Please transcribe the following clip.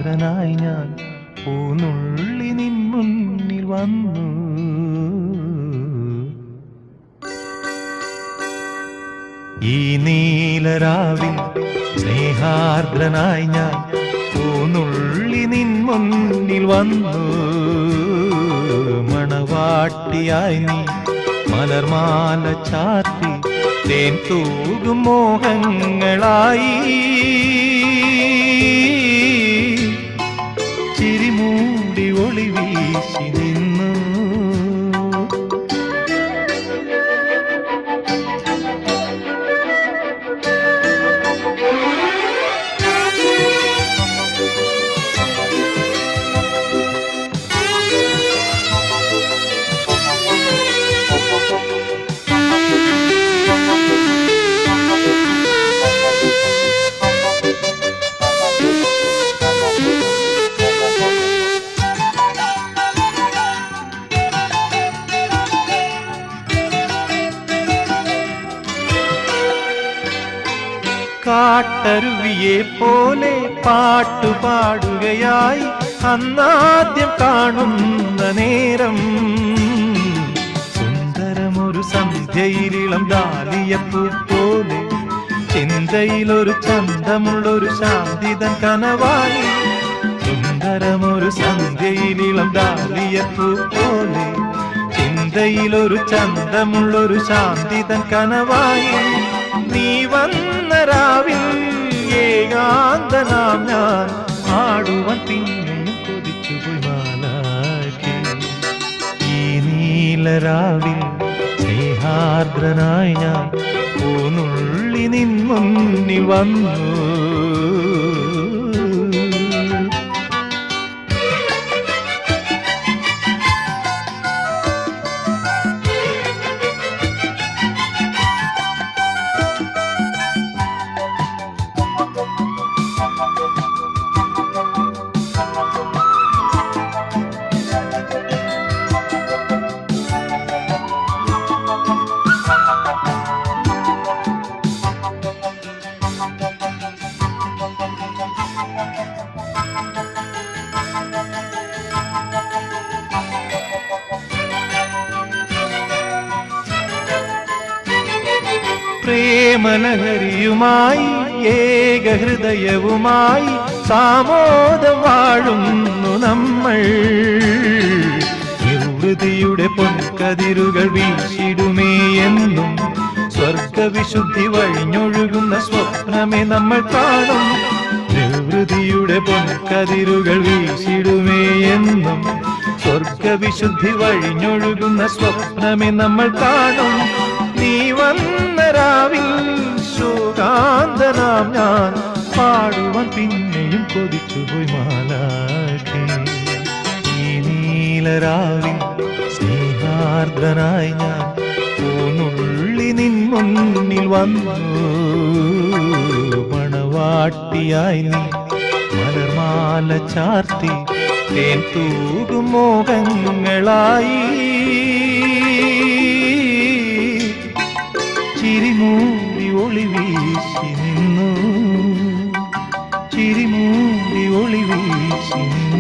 സ്നേഹാർദ്രനായി ഞാൻ പൂനുള്ളി നിൻ മുന്നിൽ വന്നു. ഈ നീലരാവിൽ സ്നേഹാർദ്രനായി ഞാൻ പൂനുള്ളി നിൻ മുന്നിൽ വന്നു. മണവാട്ടിയായി നീ മലർമാല ചാർത്തി തേൻ തൂകും മോഹങ്ങളായി ചിരിമൂടി ഒളി വീശി നിന്നു. കാട്ടരുവിയെ പോലെ പാട്ടുപാടുകയായി അന്നാദ്യം കാണുന്ന നേരം സുന്ദരമൊരു സന്ധ്യയിലിളം ഡാലിയപ്പൂ പോലെ ചിന്തയിലൊരു ചന്തമുള്ളൊരു ശാന്തിതൻ കനവായി. സുന്ദരമൊരു സന്ധ്യയിലിളം ഡാലിയപ്പൂ പോലെ ചിന്തയിലൊരു ചന്തമുള്ളൊരു ശാന്തിതൻ കനവായി. നീ വന്ന രാവിൽ ഏകാന്തനാം ഞാൻ ആടുവാൻ പിന്നെയും കൊതിച്ചുപോയി മാലാഖി. ഈ നീലരാവിൽ സ്നേഹാർദ്രനായി ഞാൻ പൂനുള്ളി നിൻ മുന്നിൽ വന്നു. പ്രേമലഹരിയുമായി ഏകഹൃദയവുമായി സാമോദം വാഴുന്നു നമ്മൾ. നിർവൃതിയുടെ പൊൻകതിരുകൾ വീശിടുമേ എന്നും സ്വർഗവിശുദ്ധി വഴിഞ്ഞൊഴുകുന്ന സ്വപ്നമേ നമ്മൾ കാണും. നിർവൃതിയുടെ പൊൻകതിരുകൾ വീശിടുമേ എന്നും സ്വർഗവിശുദ്ധി വഴിഞ്ഞൊഴുകുന്ന സ്വപ്നമേ നമ്മൾ കാണും. നീ വന്ന രാവിൽ ശോകാന്തനാം ഞാൻ പാടുവാൻ പിന്നെയും കൊതിച്ചുപോയി മാലാഖി. ഈ നീലരാവിൽ സ്നേഹാർദ്രനായി ഞാൻ പൂനുള്ളി നിൻ മുന്നിൽ വന്നു. മണവാട്ടിയായി നീ മലർമാല ചാർത്തി തേൻ തൂകും മോഹങ്ങളായി ചിരിമൂടി ഒളി വീശി നിന്നു. ചിരിമൂടി ഒളി വീശി നിന്നു.